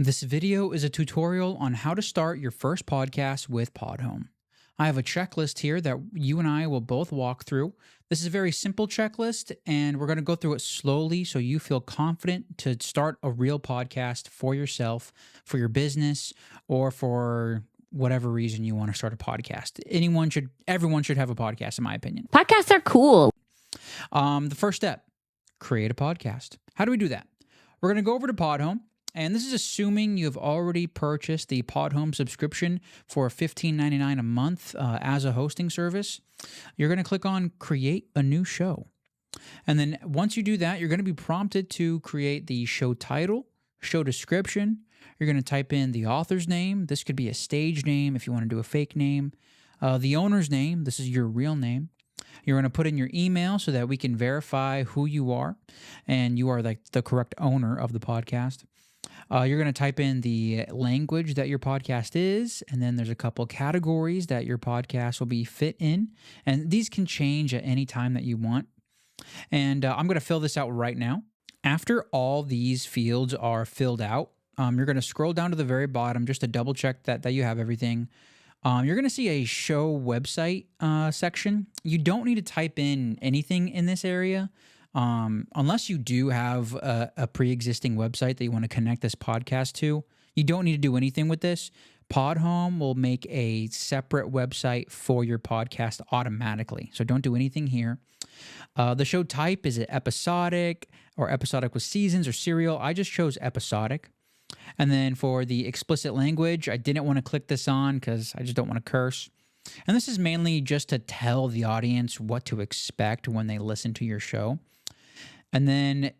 This video is a tutorial on how to start your first podcast with Podhome. I have a checklist here that you and I will both walk through. This is a very simple checklist, and we're going to go through it slowly so you feel confident to start a real podcast for yourself, for your business, or for whatever reason you want to start a podcast. Everyone should have a podcast, in my opinion. Podcasts are cool. The first step, create a podcast. How do we do that? We're going to go over to Podhome. And this is assuming you have already purchased the Podhome subscription for $15.99 a month as a hosting service. You're going to click on Create a New Show. And then once you do that, you're going to be prompted to create the show title, show description. You're going to type in the author's name. This could be a stage name if you want to do a fake name. The owner's name. This is your real name. You're going to put in your email so that we can verify who you are and you are the correct owner of the podcast. You're going to type in the language that your podcast is, and then there's a couple categories that your podcast will be fit in, and these can change at any time that you want. And I'm going to fill this out right now. After all these fields are filled out, you're going to scroll down to the very bottom just to double check that you have everything. You're going to see a show website section. You don't need to type in anything in this area. Unless you do have a pre-existing website that you want to connect this podcast to, you don't need to do anything with this. Podhome will make a separate website for your podcast automatically. So don't do anything here. The show type, is it episodic or episodic with seasons or serial? I just chose episodic. And then for the explicit language, I didn't want to click this on because I just don't want to curse. And this is mainly just to tell the audience what to expect when they listen to your show. And then,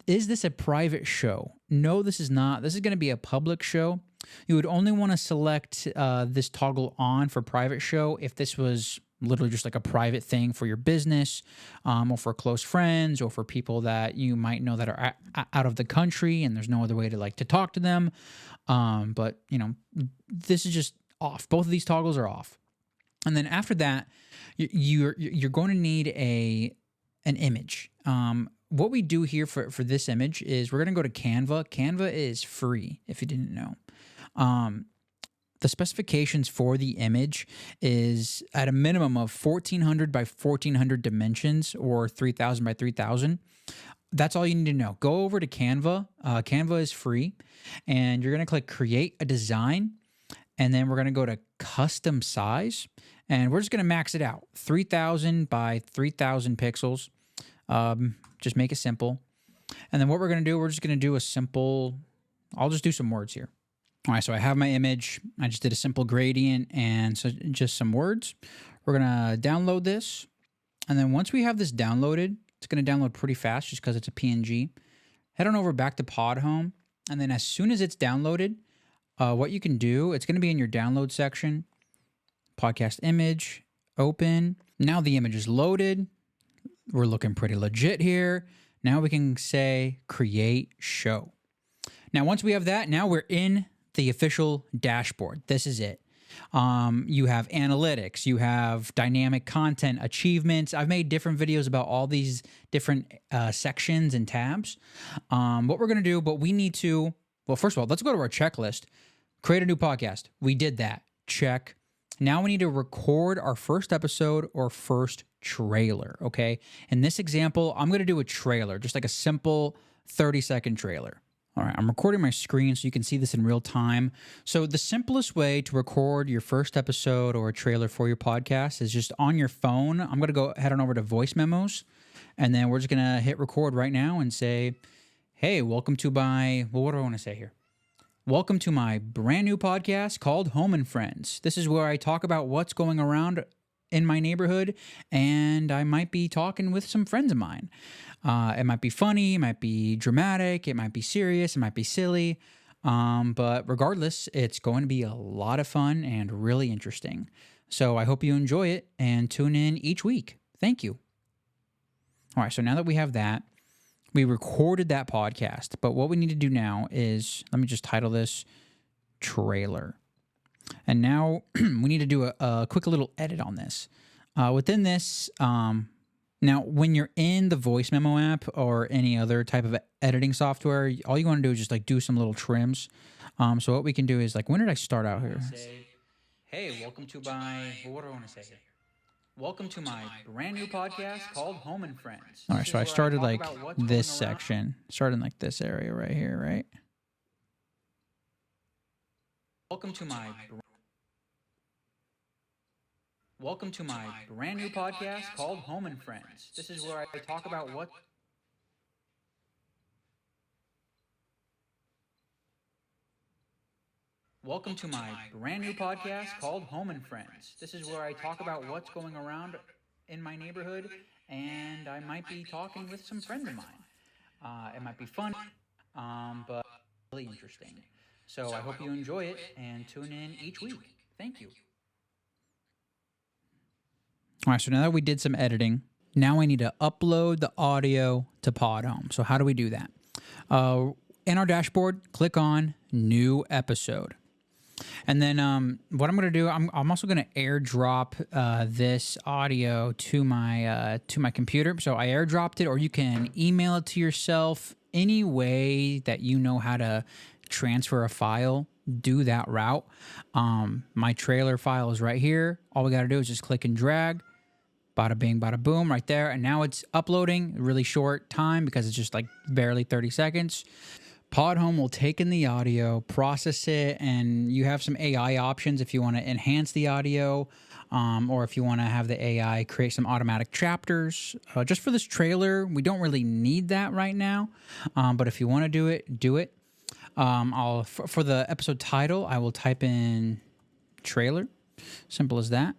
is this a private show? No, this is not. This is going to be a public show. You would only want to select this toggle on for private show if this was literally just like a private thing for your business, or for close friends, or for people that you might know that are out of the country and there's no other way to talk to them. But this is just off. Both of these toggles are off. And then after that, you're going to need an image. What we do here for this image is we're going to go to Canva. Canva is free, if you didn't know. The specifications for the image is at a minimum of 1400 by 1400 dimensions or 3000 by 3000. That's all you need to know. Go over to Canva. Canva is free, and you're going to click Create a Design, and then we're going to go to Custom Size, and we're just going to max it out, 3000 by 3000 pixels. Just make it simple. And then what we're going to do, we're just going to do I'll just do some words here. All right, so I have my image. I just did a simple gradient and so just some words. We're going to download this. And then once we have this downloaded, it's going to download pretty fast just because it's a PNG. Head on over back to Podhome. And then as soon as it's downloaded, what you can do, it's going to be in your download section. Podcast image, open. Now the image is loaded. We're looking pretty legit here. Now we can say create show. Now, once we have that, now we're in the official dashboard. This is it. You have analytics, you have dynamic content, achievements. I've made different videos about all these different sections and tabs. What we're going to do, but we need to, well, first of all, let's go to our checklist. Create a new podcast. We did that. Check. Now we need to record our first episode or first trailer, okay? In this example, I'm going to do a trailer, just like a simple 30-second trailer. All right, I'm recording my screen so you can see this in real time. So the simplest way to record your first episode or a trailer for your podcast is just on your phone. I'm going to go head on over to voice memos, and then we're just going to hit record right now and say, hey, welcome to what do I want to say here? Welcome to my brand new podcast called Home and Friends. This is where I talk about what's going around in my neighborhood, and I might be talking with some friends of mine. It might be funny, it might be dramatic, it might be serious, it might be silly, but regardless, it's going to be a lot of fun and really interesting. So I hope you enjoy it and tune in each week. Thank you. All right, so now that we have that, we recorded that podcast, but what we need to do now is, let me just title this trailer. And now we need to do a quick little edit on this. Within this, now when you're in the voice memo app or any other type of editing software, all you want to do is just do some little trims. So what we can do is like, when did I start out here? Say, hey, welcome to my, what do I want to say? Welcome to my brand new podcast called Home and Friends. All right, so I started like this section, starting like this area right here, right? Welcome to my brand new podcast called Home and Friends. This is where I talk about what. Welcome to my brand new podcast called Home and Friends. This is where I talk about what's going around in my neighborhood, and I might be talking with some friends of mine. It might be fun, but really interesting. So I hope you enjoy it and tune in each week. Thank you. All right, so now that we did some editing, now I need to upload the audio to Podhome. So how do we do that? In our dashboard, click on New Episode. And then what I'm going to do, I'm also going to airdrop this audio to my computer. So I airdropped it, or you can email it to yourself. Any way that you know how to transfer a file, do that route. My trailer file is right here. All we got to do is just click and drag. Bada bing, bada boom, right there. And now it's uploading, really short time because it's just like barely 30 seconds. Podhome will take in the audio, process it, and you have some AI options if you want to enhance the audio, or if you want to have the AI create some automatic chapters. Just for this trailer, we don't really need that right now, but if you want to do it, do it. For the episode title, I will type in trailer. Simple as that.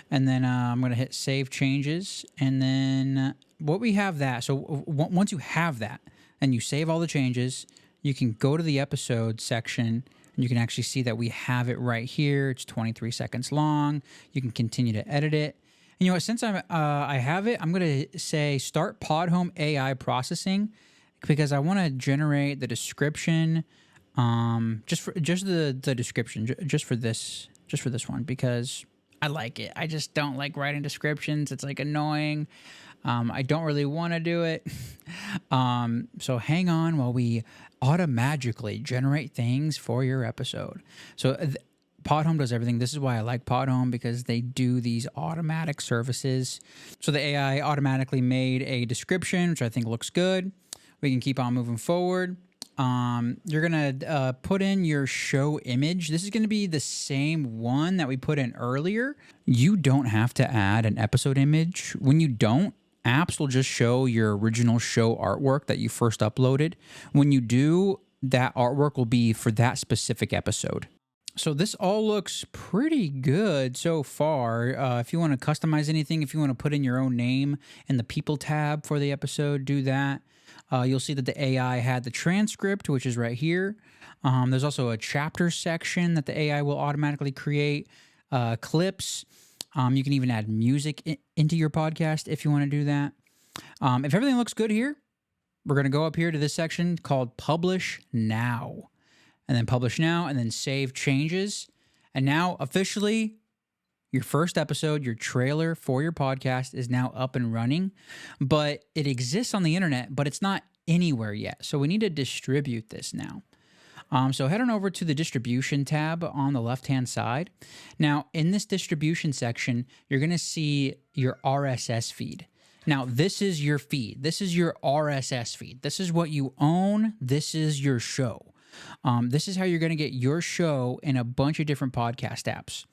And then I'm going to hit Save Changes. And then what we have that. So once you have that and you save all the changes, you can go to the episode section and you can actually see that we have it right here. It's 23 seconds long. You can continue to edit it. And you know what? Since I have it, I'm going to say Start Podhome AI Processing, because I want to generate the description, just the description, just for this one, because I like it. I just don't like writing descriptions. It's like annoying. I don't really want to do it. So hang on while we automagically generate things for your episode. So Podhome does everything. This is why I like Podhome, because they do these automatic services. So the AI automatically made a description, which I think looks good. We can keep on moving forward. You're going to put in your show image. This is going to be the same one that we put in earlier. You don't have to add an episode image. When you don't, apps will just show your original show artwork that you first uploaded. When you do, that artwork will be for that specific episode. So this all looks pretty good so far. If you want to customize anything, if you want to put in your own name in the People tab for the episode, do that. You'll see that the AI had the transcript, which is right here. There's also a chapter section that the AI will automatically create, clips. You can even add music into your podcast if you want to do that. If everything looks good here, we're going to go up here to this section called Publish Now. And then Publish Now, and then Save Changes. And now, officially, your first episode, your trailer for your podcast is now up and running, but it exists on the internet, but it's not anywhere yet. So we need to distribute this now. So head on over to the distribution tab on the left-hand side. Now, in this distribution section, you're going to see your RSS feed. Now, this is your feed. This is your RSS feed. This is what you own. This is your show. This is how you're going to get your show in a bunch of different podcast apps.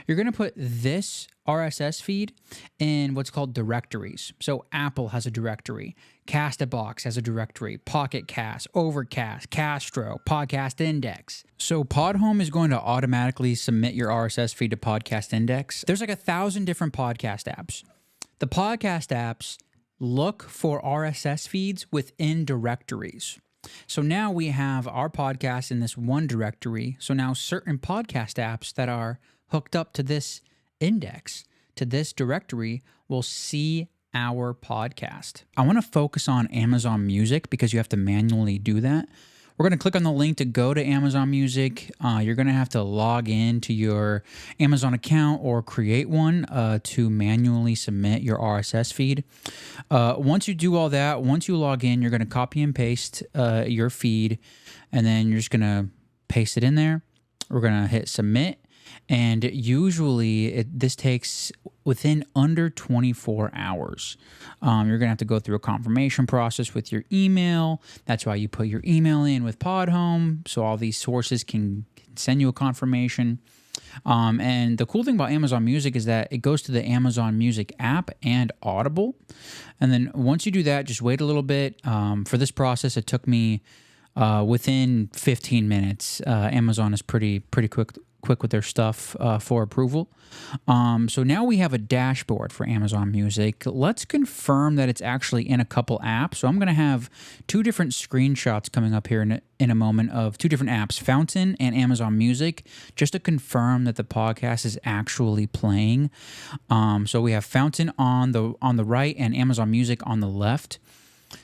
You're going to put this RSS feed in what's called directories. So Apple has a directory, Castabox has a directory, Pocket Cast, Overcast, Castro, Podcast Index. So Podhome is going to automatically submit your RSS feed to Podcast Index. There's like 1,000 different podcast apps. The podcast apps look for RSS feeds within directories. So now we have our podcast in this one directory. So now certain podcast apps that are hooked up to this index, to this directory, will see our podcast. I want to focus on Amazon Music because you have to manually do that. We're going to click on the link to go to Amazon Music. You're going to have to log in to your Amazon account or create one to manually submit your RSS feed. Once you do all that, once you log in, you're going to copy and paste your feed, and then you're just going to paste it in there. We're going to hit submit. And usually this takes within under 24 hours. You're going to have to go through a confirmation process with your email. That's why you put your email in with Podhome, so all these sources can send you a confirmation. And the cool thing about Amazon Music is that it goes to the Amazon Music app and Audible. And then once you do that, just wait a little bit. For this process, it took me within 15 minutes. Amazon is pretty quick with their stuff for approval. So now we have a dashboard for Amazon Music. Let's confirm that it's actually in a couple apps. So I'm going to have two different screenshots coming up here in a moment of two different apps, Fountain and Amazon Music, just to confirm that the podcast is actually playing. So we have Fountain on the right and Amazon Music on the left.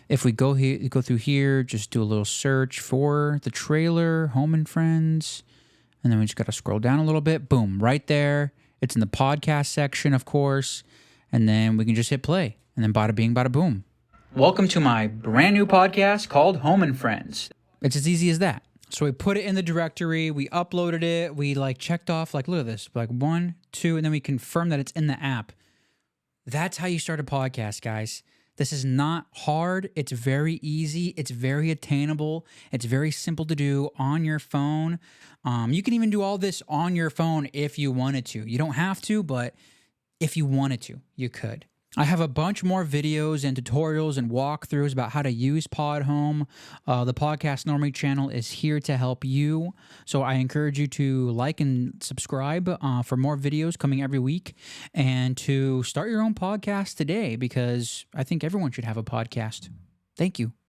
If we go through here, just do a little search for the trailer, Home and Friends. And then we just got to scroll down a little bit. Boom, right there. It's in the podcast section, of course. And then we can just hit play. And then bada bing, bada boom. Welcome to my brand new podcast called Home and Friends. It's as easy as that. So we put it in the directory. We uploaded it. We checked off, look at this. 1, 2, and then we confirm that it's in the app. That's how you start a podcast, guys. This is not hard. It's very easy. It's very attainable. It's very simple to do on your phone. You can even do all this on your phone if you wanted to. You don't have to, but if you wanted to, you could. I have a bunch more videos and tutorials and walkthroughs about how to use Podhome. The Podcast Normie channel is here to help you. So I encourage you to like and subscribe for more videos coming every week and to start your own podcast today, because I think everyone should have a podcast. Thank you.